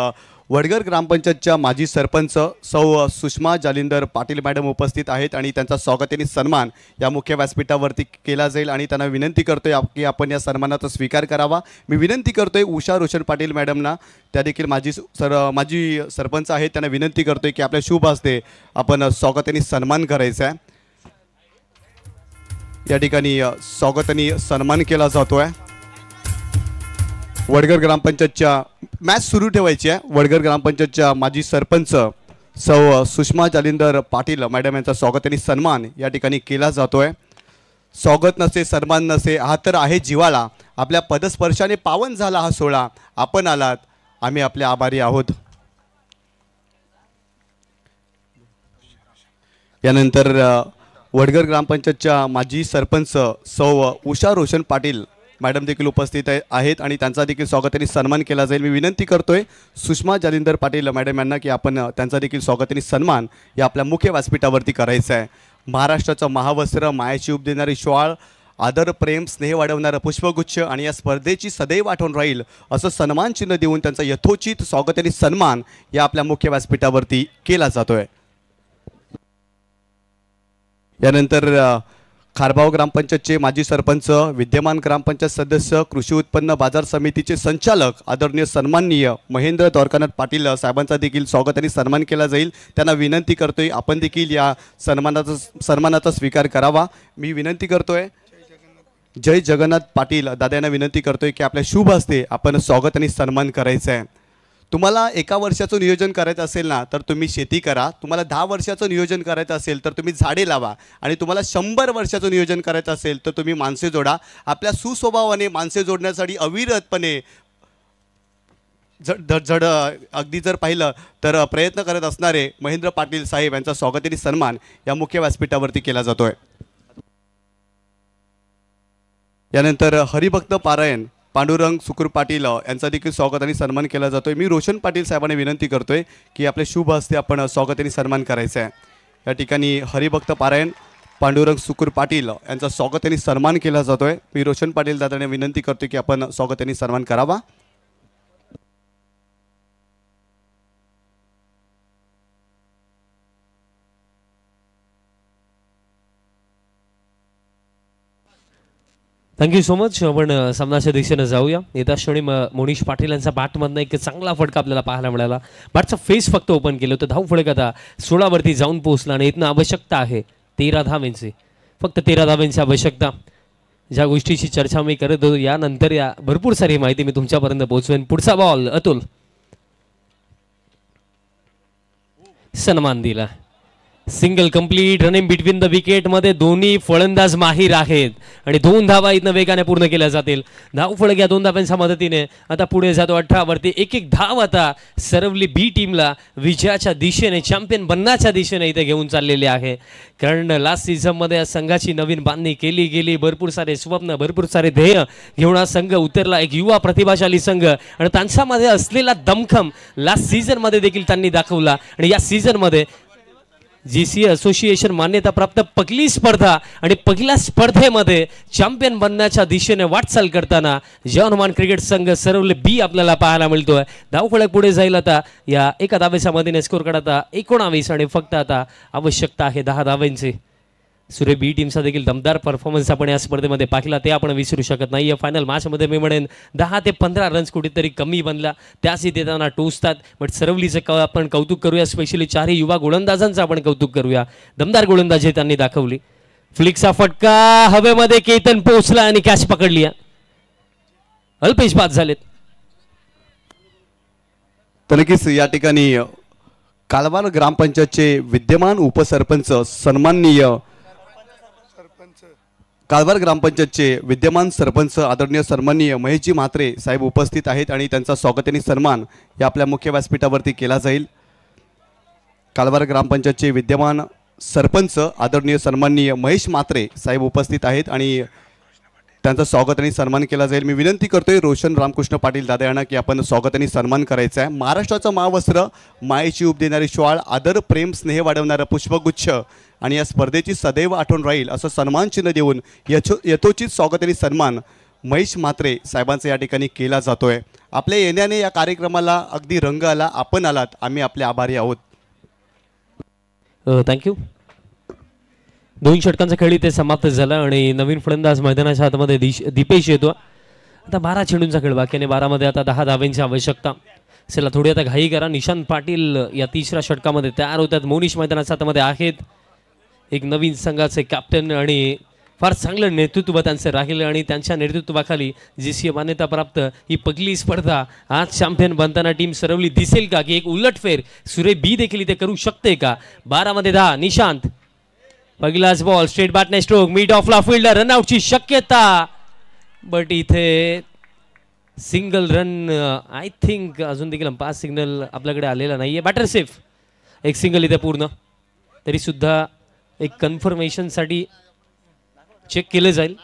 A: वडगर ग्रामपंचायतच्या माजी सरपंच सौ सुषमा जालिंदर पाटील मॅडम उपस्थित आहेत आणि त्यांचा स्वागत आणि सन्मान या मुख्य व्यासपीठावरती केला जाईल आणि त्यांना विनंती करतोय की आपण या सन्मानाचा स्वीकार करावा. मी विनंती करतोय उषा रोशन पाटील मॅडमना, त्या देखील माजी सरपंच आहेत, त्यांना विनंती करतोय की आपल्या शुभ हस्ते आपण स्वागत आणि सन्मान करायचा आहे. या ठिकाणी स्वागत आणि सन्मान केला जातोय. वडगर ग्रामपंचायतच्या मॅच सुरू ठेवायची आहे. वडगर ग्रामपंचायतच्या माजी सरपंच सौ सुषमा जालिंदर पाटील मॅडम यांचा स्वागत आणि सन्मान या ठिकाणी केला जातोय. स्वागत नसे सन्मान नसे हा तर आहे जिवाळा. आपल्या पदस्पर्शाने पावन झाला हा सोहळा. आपण आलात, आम्ही आपले आभारी आहोत. यानंतर वडगर ग्रामपंचायतच्या माजी सरपंच सौ उषा रोशन पाटील मॅडम देखील उपस्थित आहेत आणि त्यांचा देखील स्वागताने सन्मान केला जाईल। मी विनंती करतोय सुषमा जालिंदर पाटील मॅडम यांना की आपण त्यांचा देखील स्वागताने सन्मान या आपल्या मुख्य व्यासपीठावरती करायचा आहे। महाराष्ट्राचं महावस्त्र, मायाची उब देणारी श्वाळ, आदर प्रेम स्नेह वाढवणारं पुष्पगुच्छ आणि या स्पर्धेची सदैव आठवण राहील असं सन्मान चिन्ह देऊन त्यांचा यथोचित स्वागताने सन्मान या आपल्या मुख्य व्यासपीठावरती केला जातोय। यानंतर खारबाव ग्रामपंचायतचे माजी सरपंच, विद्यमान ग्रामपंचायत सदस्य, कृषी उत्पन्न बाजार समितीचे संचालक आदरणीय सन्माननीय महेंद्र द्वारकानाथ पाटील साहेबांचा देखील स्वागताने सन्मान केला जाईल। त्यांना विनंती करतोय आपण देखील या सन्मानाचा स्वीकार करावा। मी विनंती करतोय जय जगन्नाथ पाटील दादा यांना विनंती करतोय की आपल्या शुभ हस्ते आपण स्वागताने सन्मान करायचा आहे। तुम्हाला 1 वर्षाचं नियोजन करायचं असेल ना तर तुम्ही शेती करा, तुम्हाला 10 वर्षाचं नियोजन करायचं असेल तर तुम्ही झाडे लावा आणि तुम्हाला 100 वर्षाचं नियोजन करायचं असेल तर तुम्ही माणसे जोडा। आपल्या सुस्वभावाने माणसे जोडण्यासाठी अविरतपणे झड अगदी जर पाहिलं तर प्रयत्न करत असणारे महेंद्र पाटील साहेब यांचा स्वागताने सन्मान या मुख्य व्यासपीठावरती केला जातोय। यानंतर हरिभक्त पारायण पांडुरंग सुकुर पाटील यांचा देखील स्वागताने सन्मान केला जातोय। मी रोशन पाटील साहेबांना विनंती करतोय की आपल्या शुभ हस्ते आपण स्वागताने सन्मान करायचा आहे। या ठिकाणी हरिभक्त पारायण पांडुरंग सुकुर पाटील यांचा स्वागताने सन्मान केला जातोय। मी रोशन पाटील दादांना विनंती करतोय की आपण स्वागताने सन्मान करावा।
B: Thank you so much. आपण सामनाच्या दिशेने जाऊया। येत्या क्षणी मोनिश पाटील यांचा बॅटमधनं एक चांगला फटका आपल्याला पाहायला मिळाला। बॅटचं फेस फक्त ओपन केलं होतं, धाव फलक आता 16 वरती जाऊन पोहोचला आणि इथनं आवश्यकता आहे 13 धावांची, फक्त 13 धावांची आवश्यकता। ज्या गोष्टीची चर्चा मी करत होतो यानंतर या भरपूर सारी माहिती मी तुमच्यापर्यंत पोहोचवेन। पुढचा बॉल अतुल, सन्मान दिला, single complete, running between the wicket मध्ये दोन्ही फलंदाज माहीर आहेत आणि 2 धावा इथनं वेगाने पूर्ण केल्या जातील। धाव फलक या 2 धावांच्या मदतीने आता पुढे जातो 18 वरती। एक धाव आता सरवली बी टीमला विजयाच्या दिशेने, चॅम्पियन बनण्याच्या दिशेने इथे घेऊन चाललेले आहे। कारण लास्ट सीझन मध्ये या संघाची नवीन बांधणी केली गेली, भरपूर सारे स्वप्न, भरपूर सारे ध्येय घेऊन हा संघ उतरला, एक युवा प्रतिभाशाली संघ आणि त्यांच्यामध्ये असलेला दमखम लास्ट सीझन मध्ये देखील त्यांनी दाखवला आणि या सीझन मध्ये जीसी असोसिएशन मान्यता प्राप्त पहिली स्पर्धा आणि पहिल्या स्पर्धेमध्ये चॅम्पियन बनण्याच्या दिशेने वाटचाल करताना जवान क्रिकेट संघ सरवले बी आपल्याला पाहायला मिळतोय। धावफलक पुढे जाईल आता या एका धावेच्या मदतीने स्कोर कार्ड आता 19 आणि फक्त आता आवश्यकता आहे 10 धावांची। सूर्य बी टीमचा देखील दमदार परफॉर्मन्स आपण या स्पर्धेमध्ये पाहिला, ते आपण विसरू शकत नाही। या फायनल मॅचमध्ये मी म्हणेन 10 ते 15 रन्स कुठेतरी कमी बनला, त्याच इथे त्यांना टोचतात। बट सरवलीचं आपण कौतुक करूया, स्पेशली 4 युवा गोलंदाजांचं आपण कौतुक करूया, दमदार गोलंदाजी त्यांनी दाखवली। फ्लिकचा फटका हवेमध्ये, केतन पोहोचला आणि कॅच पकडली, अल्पेश बाद झालेत।
A: तर नक्कीच या ठिकाणी कालवार ग्रामपंचायतचे विद्यमान उपसरपंच सन्माननीय कालवार ग्रामपंचायतचे विद्यमान सरपंच आदरणीय सन्माननीय महेशजी म्हात्रे साहेब उपस्थित आहेत आणि त्यांचा स्वागताने सन्मान या आपल्या मुख्य व्यासपीठावरती केला जाईल। कालवार ग्रामपंचायतचे विद्यमान सरपंच आदरणीय सन्माननीय महेश म्हात्रे साहेब उपस्थित आहेत आणि त्यांचा स्वागताने सन्मान केला जाईल। मी विनंती करतोय रोशन रामकृष्ण पाटील दादा यांना की आपण स्वागताने सन्मान करायचा आहे। महाराष्ट्राचं महावस्त्र, मायेची उब देणारी श्वाळ, आदर प्रेम स्नेह वाढवणारं पुष्पगुच्छ आणि या स्पर्धेची सदैव आठवण राहील असं सन्मान चिन्ह देऊन यथोचित स्वागताने सन्मान महेश म्हात्रे साहेबांचा या ठिकाणी केला जातोय। आपल्या येण्याने या कार्यक्रमाला अगदी रंग आला, आपण आलात, आम्ही आपले आभारी आहोत।
B: थँक्यू। 2 षटकांचा खेळ इथे समाप्त झाला आणि नवीन फलंदाज मैदानाच्या हातामध्ये दीपेश येतो। आता 12 चेंडूंचा खेळ बाकी आणि 12 मध्ये आता 10 धावांची आवश्यकता। चला थोडी आता घाई करा, निशांत पाटील या 3ऱ्या षटकामध्ये तयार होतात। मोनिश मैदानाच्या हातामध्ये आहेत, एक नवीन संघाचे कॅप्टन आणि फार चांगलं नेतृत्व त्यांचं राहिलं आणि त्यांच्या नेतृत्वाखाली जीसी मान्यता प्राप्त ही पहिली स्पर्धा आज चॅम्पियन बनताना टीम सरवली दिसेल का की एक उलटफेर सूर्य बी देखील इथे करू शकते का। 12 मध्ये 10, निशांत पहिलाच बॉल, स्ट्रेट बॅटने स्ट्रोक, मिड ऑफला फिल्डर, रनआउटची शक्यता, बट इथे सिंगल रन आय थिंक अजून देखील पास सिग्नल आपल्याकडे आलेला नाहीये। बॅटर सेफ, एक सिंगल इथे पूर्ण, तरी सुद्धा एक कन्फर्मेशन साठी चेक केले जाईल.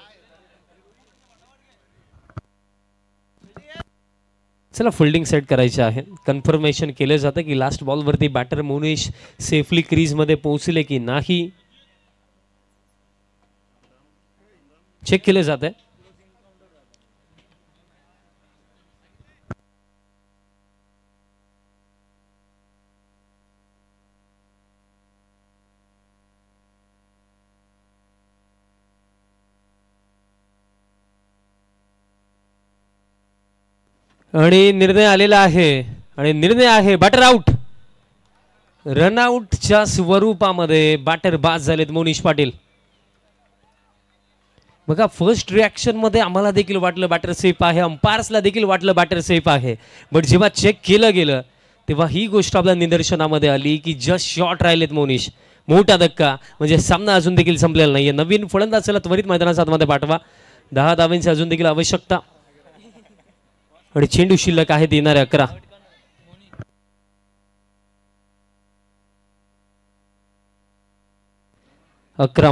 B: चला फिल्डिंग सेट करायचे आहे. कन्फर्मेशन केलं जातं की लास्ट बॉल वरती बॅटर मोनिश सेफली क्रीज मध्ये पोहोचले की नाही, चेक केले जाते. आणि निर्णय आलेला आहे आणि निर्णय आहे बॅटर आउट. रनआउटच्या स्वरूपामध्ये बॅटर बाद झालेत मोनिश पाटील. बघा फर्स्ट रिॲक्शन मध्ये आम्हाला देखील वाटलं बॅटर सेफ आहे, अंपायर्सला देखील वाटलं बॅटर सेफ आहे, बट जेव्हा चेक केलं गेलं तेव्हा ही गोष्ट आपल्या निदर्शनामध्ये आली की जस्ट शॉट राहिलेत मोनिश. मोठा धक्का, म्हणजे सामना अजून देखील संपलेला नाहीये. नवीन फलंदाज त्वरित मैदानाच्या आतमध्ये पाठवा. 10 धावांची अजून देखील आवश्यकता आणि चेंडू शिल्लक आहेत येणारे 11.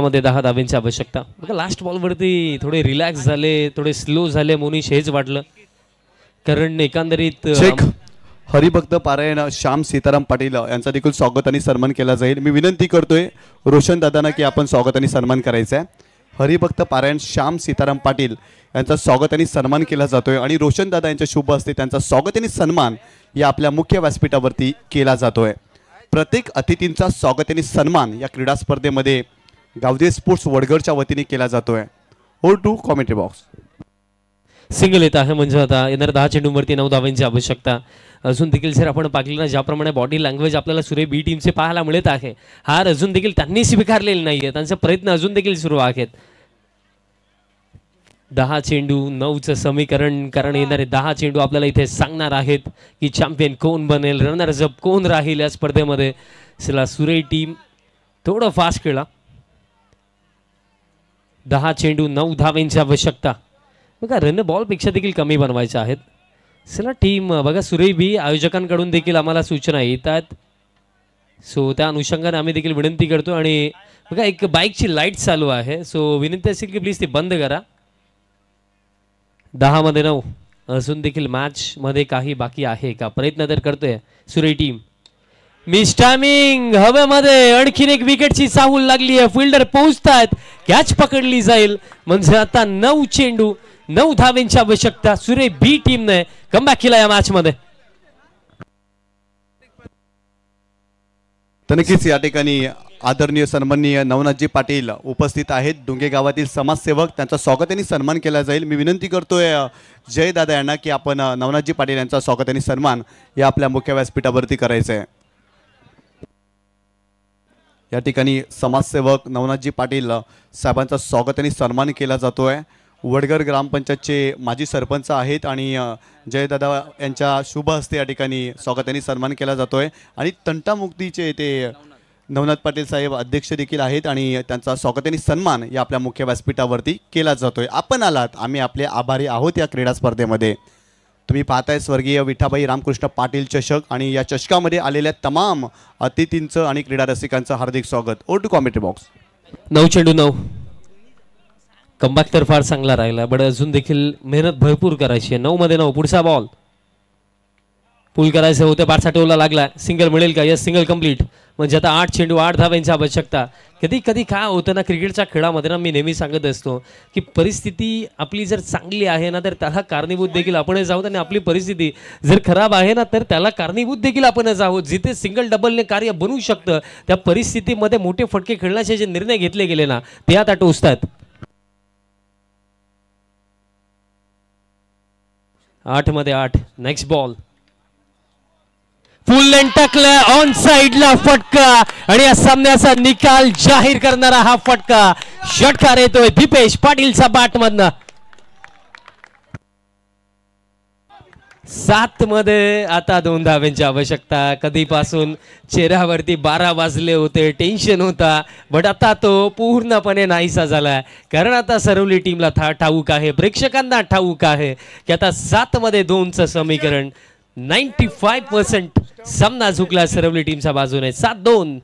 B: मध्ये 10 धावांची आवश्यकता. बघा लास्ट बॉल वरती थोडे रिलॅक्स झाले, थोडे स्लो झाले मोनिश, हेच वाटलं. कारण एकंदरीत
A: हरिभक्त पारायण श्याम सीताराम पाटील यांचा देखील स्वागत आणि सन्मान केला जाईल. मी विनंती करतोय रोशन दादांना की आपण स्वागत आणि सन्मान करायचा आहे. हरिभक्त पारायण श्याम सीताराम पाटील यांचा स्वागत आणि सन्मान केला जातोय आणि रोशन दादा यांच्या शुभ हस्ते त्यांचा स्वागत आणि सन्मान या आपल्या मुख्य व्यासपीठावरती केला जातोय. प्रत्येक अतिथींचा स्वागत आणि सन्मान या क्रीडा स्पर्धेमध्ये गावदे स्पोर्ट्स वडगडच्या वतीने केला जातोय. हो टू कॉमेंट्री बॉक्स.
B: सिंगल येत आहे, म्हणजे आता येणार 10 चेंडूंवरती 9 धावांची आवश्यकता. अजून देखील जर आपण पाहिलं ना ज्याप्रमाणे बॉडी लँग्वेज आपल्याला सुरे बी टीमचे पाहायला मिळत आहे, हार अजून देखील त्यांनी स्वीकारलेले नाहीये, त्यांचे प्रयत्न अजून देखील सुरू आहेत. 10 चेंडू 9चं समीकरण, कारण येणारे 10 चेंडू आपल्याला इथे सांगणार आहेत की चॅम्पियन कोण बनेल, रनर्स अप कोण राहील या स्पर्धेमध्ये. चला सुरे टीम थोडं फास्ट खेळा. 10 चेंडू 9 धावांची आवश्यकता. बघा रन बॉल पेक्षा देखील कमी बनवायचे आहेत. चला टीम बघा सुरे बी आयोजकांकडून देखील आम्हाला सूचना येतात, सो त्या अनुषंगाने आम्ही देखील विनंती करतो. आणि बघा एक बाईकची लाईट चालू आहे, सो विनंती असेल की प्लीज ती बंद करा. 10 मध्ये 9 अजून देखील मॅच मध्ये काही बाकी आहे का, प्रयत्न तर करतोय सुरे टीम. मिस टायमिंग हवेमध्ये आणखीन एक विकेटची चाहूल लागली आहे. फिल्डर पोहोचतायत, कॅच पकडली जाईल, म्हणजे आता 9 चेंडू 9 धावांची आवश्यकता. सुरे बी टीमने कमबॅक केला या मॅच मध्ये.
A: तर नक्कीच या ठिकाणी आदरणीय सन्माननीय नवनाथजी पाटील उपस्थित आहेत, डुंगे गावातील समाजसेवक, त्यांचा स्वागत आणि सन्मान केला जाईल. मी विनंती करतोय जय दादा यांना की आपण नवनाथजी पाटील यांचा स्वागत आणि सन्मान या आपल्या मुख्य व्यासपीठावरती करायचं आहे. या ठिकाणी समाजसेवक नवनाथजी पाटील साहेबांचा स्वागत आणि सन्मान केला जातोय. वडगड ग्रामपंचायतचे माजी सरपंच आहेत आणि जयदादा यांच्या शुभ हस्ते या ठिकाणी स्वागत आणि सन्मान केला जातोय. आणि तंटामुक्तीचे ते नवनाथ पाटील साहेब अध्यक्ष देखील आहेत आणि त्यांचा स्वागत आणि सन्मान या आपल्या मुख्य व्यासपीठावरती केला जातोय. आपण आलात, आम्ही आपले आभारी आहोत या क्रीडा स्पर्धेमध्ये. तुम्ही पाहताय स्वर्गीय विठाबाई रामकृष्ण पाटील चषक आणि या चषकामध्ये आलेल्या तमाम अतिथींचं आणि क्रीडा रसिकांचं हार्दिक स्वागत. O two commentary box.
B: 9 चेंडू 9. कमबॅक तर फार चांगला राहिला, बट अजून देखील मेहनत भरपूर करायची आहे. 9 मध्ये 9 पुढचा बॉल पुल करायचं होतं, बारसा टोला लागला. सिंगल मिळेल का? Yes, single complete. म्हणजे आता 8 चेंडू 8 धावांची आवश्यकता. कधी कधी काय होतं ना क्रिकेटच्या खेळामध्ये ना, मी नेहमी सांगत असतो की परिस्थिती आपली जर चांगली आहे ना तर त्याला कारणीभूत देखील आपणच आहोत, आणि आपली परिस्थिती जर खराब आहे ना तर त्याला कारणीभूत देखील आपणच आहोत. जिथे सिंगल डबलने कार्य बनवू शकतं त्या परिस्थितीमध्ये मोठे फटके खेळण्याचे जे निर्णय घेतले गेले ना ते आता टोचतात. 8 मध्ये 8. नेक्स्ट बॉल फुल लेन टाकलं, ऑन साइडला फटका, आणि या सामन्याचा निकाल जाहीर करणारा हा फटका षटकार येतोय दीपेश पाटीलचा बॅट मधनं. 7 मध्ये आता 2 धावांची आवश्यकता. कधीपासून चेहऱ्यावरती 12 वाजले होते, टेन्शन होता, बट आता तो पूर्णपणे नाहीसा झालाय. कारण आता सरवली टीमला ठाऊक आहे, प्रेक्षकांना ठाऊक आहे की आता 7 मध्ये 2चं समीकरण 95% सामना झुकला सरवली टीमच्या बाजूने. 7-2.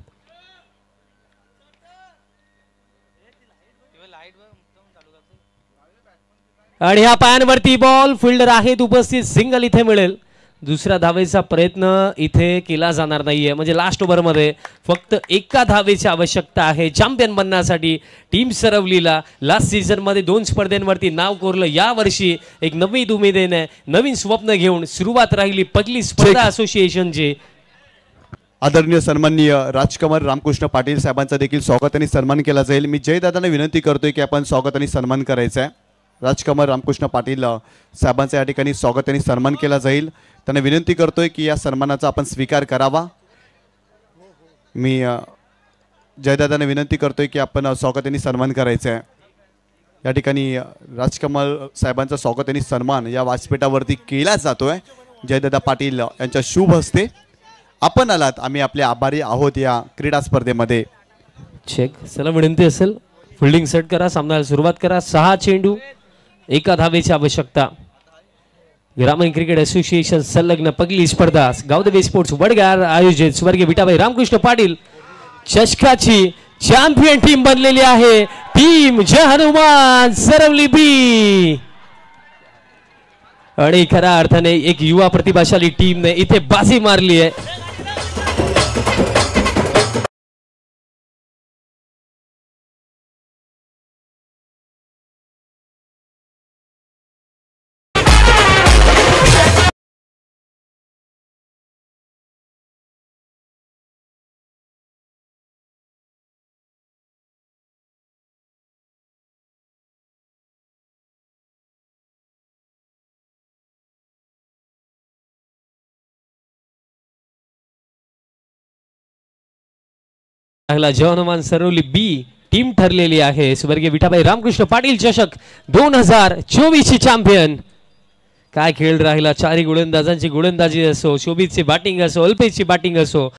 B: आणि ह्या पायांवरती बॉल, फिल्डर आहेत उपस्थित, सिंगल इथे मिळेल. दुसऱ्या धावेचा प्रयत्न इथे केला जाणार नाहीये. म्हणजे लास्ट ओव्हरमध्ये फक्त एका धावेची आवश्यकता आहे चॅम्पियन बनण्यासाठी. टीम सरवलीला लास्ट सीझन मध्ये 2 स्पर्धेंवरती नाव कोरलं. या वर्षी एक नवीन उमेदीने नवीन स्वप्न घेऊन सुरुवात राहिली पहिली स्पर्धा असोसिएशनची.
A: आदरणीय सन्माननीय राजकमल रामकृष्ण पाटील साहेबांचा देखील स्वागत आणि सन्मान केला जाईल. मी जयदादांना विनंती करतोय की आपण स्वागत आणि सन्मान करायचा आहे. राजकमल रामकृष्ण पाटील साहेबांचा या ठिकाणी स्वागत आणि सन्मान केला जाईल. त्यांना विनंती करतोय की या सन्मानाचा आपण स्वीकार करावा. मी जयदादांना विनंती करतोय की आपण स्वागत आणि सन्मान करायचा आहे. या ठिकाणी राजकमल साहेबांचा स्वागत आणि सन्मान या व्यासपीठावरती केला जातोय जयदादा पाटील यांच्या शुभ हस्ते. आपण आलात, आम्ही आपले आभारी आहोत या क्रीडा स्पर्धेमध्ये.
B: चेक. चला विनंती असेल फिल्डिंग सेट करा, सामन्याला सुरुवात करा. 6 चेंडू, एका धावेची आवश्यकता. ग्रामीण क्रिकेट असोसिएशन संलग्न पहिली स्पर्धा गावदेवी स्पोर्ट्स वडगार आयोजित स्वर्गीय विठाबाई रामकृष्ण पाटील चषकाची चॅम्पियन टीम बनलेली आहे. टीम जय हनुमान सरवली बी. आणि खऱ्या अर्थाने एक युवा प्रतिभाशाली टीमने इथे बाजी मारली आहे. जय हनुमान सरवली बी टीम ठरलेली आहे. स्वर्गीय विठाबाई रामकृष्ण पाटील चषक 2024 ची चॅम्पियन. काय खेळ राहिला. चारही गोलंदाजांची गोलंदाजी असो, शोभितची बॅटिंग असो, अल्पेशची बॅटिंग असो,